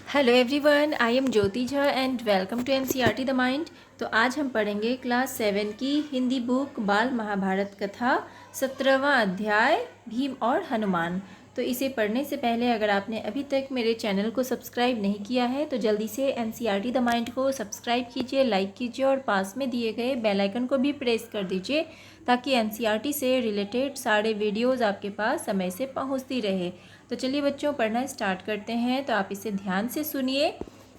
Hello everyone, I am Jyoti Jha and welcome to NCERT the mind. तो आज हम पढ़ेंगे क्लास 7 की हिंदी बुक बाल महाभारत कथा 17वां अध्याय भीम और हनुमान। तो इसे पढ़ने से पहले अगर आपने अभी तक मेरे चैनल को सब्सक्राइब नहीं किया है तो जल्दी से एनसीईआरटी द माइंड को सब्सक्राइब कीजिए, लाइक कीजिए और पास में दिए गए बेल आइकन को भी प्रेस कर दीजिए ताकि एनसीईआरटी से रिलेटेड सारे वीडियोज़ आपके पास समय से पहुँचती रहे। तो चलिए बच्चों, पढ़ना स्टार्ट करते हैं। तो आप इसे ध्यान से सुनिए।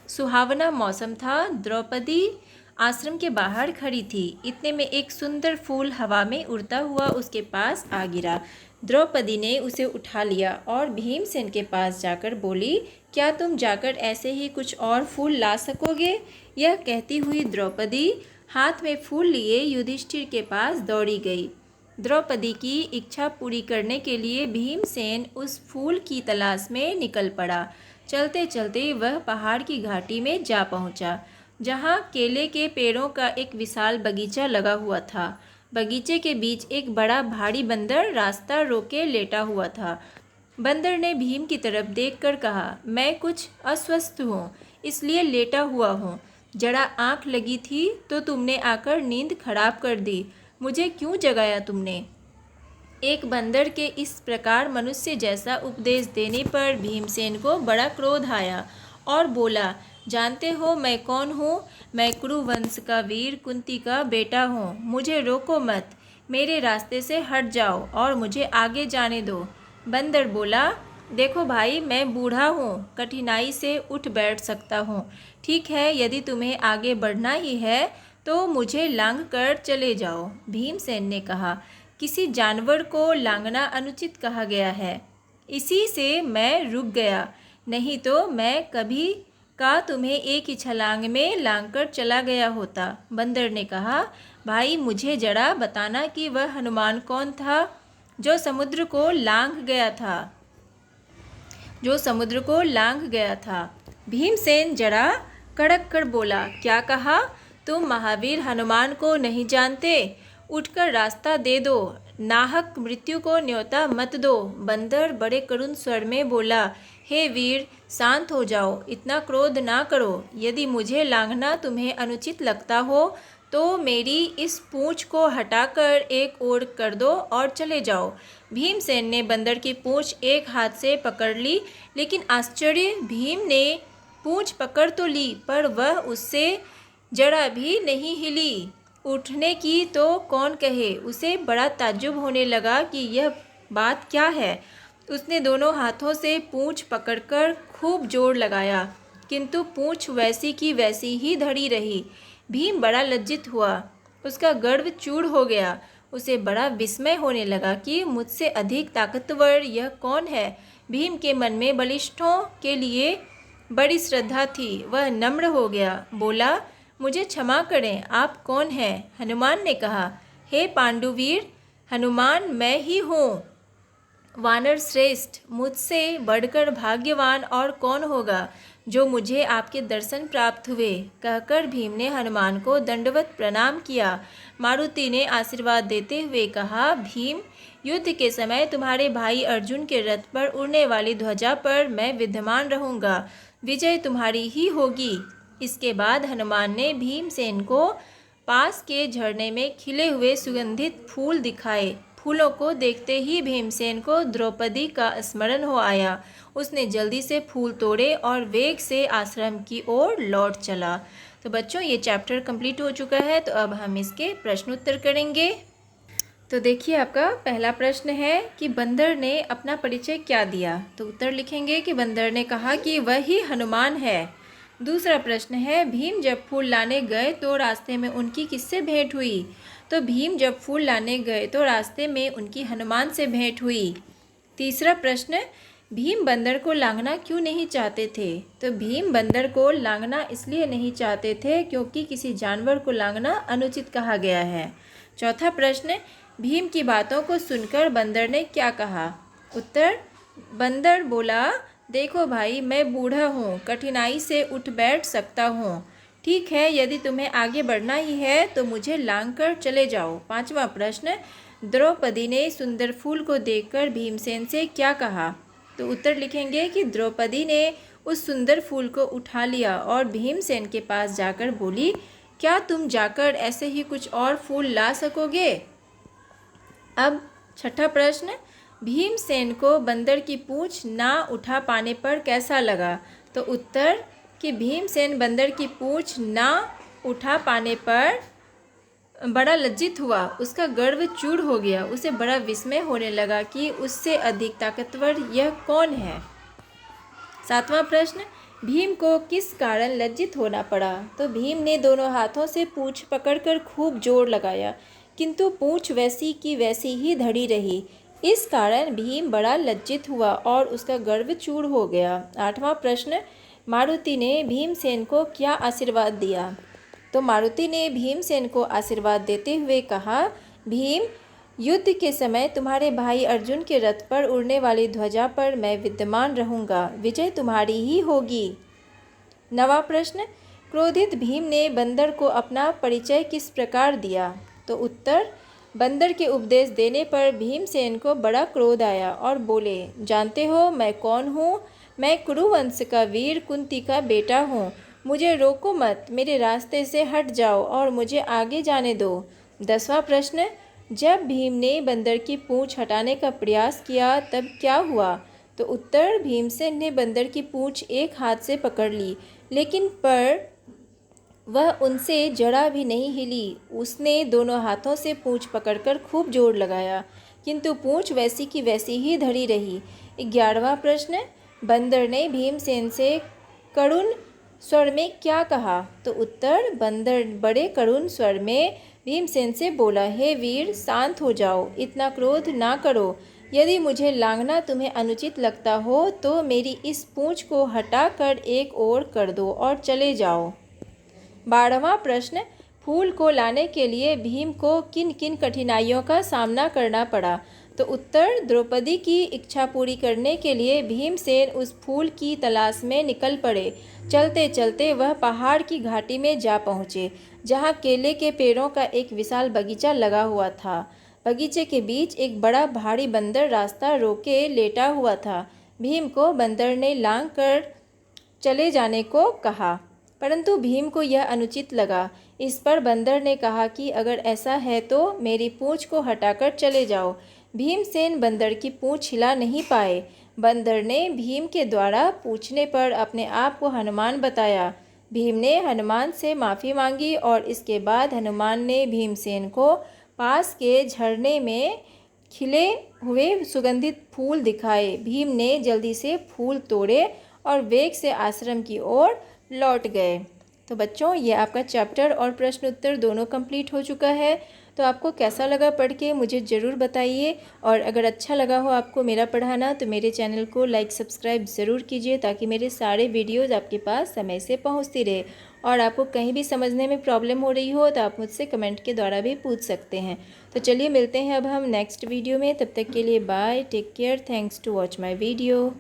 सुहावना मौसम था। द्रौपदी आश्रम के बाहर खड़ी थी। इतने में एक सुंदर फूल हवा में उड़ता हुआ उसके पास आ गिरा। द्रौपदी ने उसे उठा लिया और भीमसेन के पास जाकर बोली, क्या तुम जाकर ऐसे ही कुछ और फूल ला सकोगे? यह कहती हुई द्रौपदी हाथ में फूल लिए युधिष्ठिर के पास दौड़ी गई। द्रौपदी की इच्छा पूरी करने के लिए भीमसेन उस फूल की तलाश में निकल पड़ा। चलते चलते वह पहाड़ की घाटी में जा पहुंचा, जहां केले के पेड़ों का एक विशाल बगीचा लगा हुआ था। बगीचे के बीच एक बड़ा भारी बंदर रास्ता रोके लेटा हुआ था। बंदर ने भीम की तरफ देखकर कहा, मैं कुछ अस्वस्थ हूँ, इसलिए लेटा हुआ हूँ। जरा आँख लगी थी तो तुमने आकर नींद खराब कर दी। मुझे क्यों जगाया तुमने? एक बंदर के इस प्रकार मनुष्य जैसा उपदेश देने पर भीमसेन को बड़ा क्रोध आया और बोला, जानते हो मैं कौन हूँ? मैं कुरु वंश का वीर कुंती का बेटा हूँ। मुझे रोको मत, मेरे रास्ते से हट जाओ और मुझे आगे जाने दो। बंदर बोला, देखो भाई, मैं बूढ़ा हूँ, कठिनाई से उठ बैठ सकता हूँ। ठीक है, यदि तुम्हें आगे बढ़ना ही है तो मुझे लांघ कर चले जाओ। भीमसेन ने कहा, किसी जानवर को लांघना अनुचित कहा गया है, इसी से मैं रुक गया, नहीं तो मैं कभी का तुम्हें एक ही छलांग में लांघ कर चला गया होता। बंदर ने कहा, भाई मुझे जरा बताना कि वह हनुमान कौन था जो समुद्र को लांघ गया था। भीमसेन जरा कड़क कर बोला, क्या कहा? तुम महावीर हनुमान को नहीं जानते? उठकर रास्ता दे दो, नाहक मृत्यु को न्योता मत दो। बंदर बड़े करुण स्वर में बोला, हे वीर, शांत हो जाओ, इतना क्रोध ना करो। यदि मुझे लांघना तुम्हें अनुचित लगता हो तो मेरी इस पूंछ को हटाकर एक ओर कर दो और चले जाओ। भीमसेन ने बंदर की पूंछ एक हाथ से पकड़ ली, लेकिन आश्चर्य, भीम ने पूंछ पकड़ तो ली पर वह उससे जरा भी नहीं हिली। उठने की तो कौन कहे। उसे बड़ा ताज्जुब होने लगा कि यह बात क्या है। उसने दोनों हाथों से पूंछ पकड़कर खूब जोर लगाया, किंतु पूंछ वैसी की वैसी ही धरी रही। भीम बड़ा लज्जित हुआ, उसका गर्व चूर हो गया। उसे बड़ा विस्मय होने लगा कि मुझसे अधिक ताकतवर यह कौन है। भीम के मन में बलिष्ठों के लिए बड़ी श्रद्धा थी। वह नम्र हो गया, बोला, मुझे क्षमा करें, आप कौन हैं? हनुमान ने कहा, हे पांडुवीर, हनुमान मैं ही हूँ, वानर श्रेष्ठ। मुझसे बढ़कर भाग्यवान और कौन होगा जो मुझे आपके दर्शन प्राप्त हुए। कहकर भीम ने हनुमान को दंडवत प्रणाम किया। मारुति ने आशीर्वाद देते हुए कहा, भीम, युद्ध के समय तुम्हारे भाई अर्जुन के रथ पर उड़ने वाली ध्वजा पर मैं विद्यमान रहूँगा, विजय तुम्हारी ही होगी। इसके बाद हनुमान ने भीमसेन को पास के झरने में खिले हुए सुगंधित फूल दिखाए। फूलों को देखते ही भीमसेन को द्रौपदी का स्मरण हो आया। उसने जल्दी से फूल तोड़े और वेग से आश्रम की ओर लौट चला। तो बच्चों, ये चैप्टर कंप्लीट हो चुका है। तो अब हम इसके प्रश्न उत्तर करेंगे। तो देखिए, आपका पहला प्रश्न है कि बंदर ने अपना परिचय क्या दिया। तो उत्तर लिखेंगे कि बंदर ने कहा कि वह ही हनुमान है। दूसरा प्रश्न है, भीम जब फूल लाने गए तो रास्ते में उनकी किससे भेंट हुई? तो भीम जब फूल लाने गए तो रास्ते में उनकी हनुमान से भेंट हुई। तीसरा प्रश्न, भीम बंदर को लांघना क्यों नहीं चाहते थे? तो भीम बंदर को लांघना इसलिए नहीं चाहते थे क्योंकि किसी जानवर को लांघना अनुचित कहा गया है। चौथा प्रश्न, भीम की बातों को सुनकर बंदर ने क्या कहा? उत्तर, बंदर बोला, देखो भाई, मैं बूढ़ा हूँ, कठिनाई से उठ बैठ सकता हूँ। ठीक है, यदि तुम्हें आगे बढ़ना ही है तो मुझे लांघ कर चले जाओ। पांचवा प्रश्न, द्रौपदी ने सुंदर फूल को देखकर भीमसेन से क्या कहा? तो उत्तर लिखेंगे कि द्रौपदी ने उस सुंदर फूल को उठा लिया और भीमसेन के पास जाकर बोली, क्या तुम जाकर ऐसे ही कुछ और फूल ला सकोगे? अब छठा प्रश्न, भीमसेन को बंदर की पूंछ ना उठा पाने पर कैसा लगा? तो उत्तर कि भीमसेन बंदर की पूंछ ना उठा पाने पर बड़ा लज्जित हुआ, उसका गर्व चूर हो गया, उसे बड़ा विस्मय होने लगा कि उससे अधिक ताकतवर यह कौन है। सातवां प्रश्न, भीम को किस कारण लज्जित होना पड़ा? तो भीम ने दोनों हाथों से पूंछ पकड़कर खूब जोर लगाया, किंतु पूंछ वैसी की वैसी ही धड़ी रही। इस कारण भीम बड़ा लज्जित हुआ और उसका गर्व चूर हो गया। आठवां प्रश्न, मारुति ने भीमसेन को क्या आशीर्वाद दिया? तो मारुति ने भीमसेन को आशीर्वाद देते हुए कहा, भीम, युद्ध के समय तुम्हारे भाई अर्जुन के रथ पर उड़ने वाली ध्वजा पर मैं विद्यमान रहूंगा, विजय तुम्हारी ही होगी। नवा प्रश्न, क्रोधित भीम ने बंदर को अपना परिचय किस प्रकार दिया? तो उत्तर, बंदर के उपदेश देने पर भीमसेन को बड़ा क्रोध आया और बोले, जानते हो मैं कौन हूँ? मैं कुरुवंश का वीर कुंती का बेटा हूँ, मुझे रोको मत, मेरे रास्ते से हट जाओ और मुझे आगे जाने दो। 10वां प्रश्न, जब भीम ने बंदर की पूंछ हटाने का प्रयास किया तब क्या हुआ? तो उत्तर, भीमसेन ने बंदर की पूंछ एक हाथ से पकड़ ली, लेकिन पर वह उनसे जरा भी नहीं हिली। उसने दोनों हाथों से पूंछ पकड़कर खूब जोर लगाया, किंतु पूंछ वैसी की वैसी ही धरी रही। 11वां प्रश्न, बंदर ने भीमसेन से करुण स्वर में क्या कहा? तो उत्तर, बंदर बड़े करुण स्वर में भीमसेन से बोला, हे वीर, शांत हो जाओ, इतना क्रोध ना करो। यदि मुझे लांघना तुम्हें अनुचित लगता हो तो मेरी इस पूंछ को हटाकर एक ओर कर दो और चले जाओ। 12वां प्रश्न, फूल को लाने के लिए भीम को किन किन कठिनाइयों का सामना करना पड़ा? तो उत्तर, द्रौपदी की इच्छा पूरी करने के लिए भीमसेन उस फूल की तलाश में निकल पड़े। चलते चलते वह पहाड़ की घाटी में जा पहुँचे, जहाँ केले के पेड़ों का एक विशाल बगीचा लगा हुआ था। बगीचे के बीच एक बड़ा भारी बंदर रास्ता रोके लेटा हुआ था। भीम को बंदर ने लांघ कर चले जाने को कहा, परंतु भीम को यह अनुचित लगा। इस पर बंदर ने कहा कि अगर ऐसा है तो मेरी पूंछ को हटाकर चले जाओ। भीमसेन बंदर की पूंछ हिला नहीं पाए। बंदर ने भीम के द्वारा पूछने पर अपने आप को हनुमान बताया। भीम ने हनुमान से माफ़ी मांगी और इसके बाद हनुमान ने भीमसेन को पास के झरने में खिले हुए सुगंधित फूल दिखाए। भीम ने जल्दी से फूल तोड़े और वेग से आश्रम की ओर लौट गए। तो बच्चों, ये आपका चैप्टर और प्रश्न उत्तर दोनों कंप्लीट हो चुका है। तो आपको कैसा लगा पढ़ के मुझे ज़रूर बताइए, और अगर अच्छा लगा हो आपको मेरा पढ़ाना तो मेरे चैनल को लाइक सब्सक्राइब ज़रूर कीजिए, ताकि मेरे सारे वीडियोज़ आपके पास समय से पहुंचती रहे। और आपको कहीं भी समझने में प्रॉब्लम हो रही हो तो आप मुझसे कमेंट के द्वारा भी पूछ सकते हैं। तो चलिए मिलते हैं अब हम नेक्स्ट वीडियो में। तब तक के लिए bye, take care, thanks to watch my video.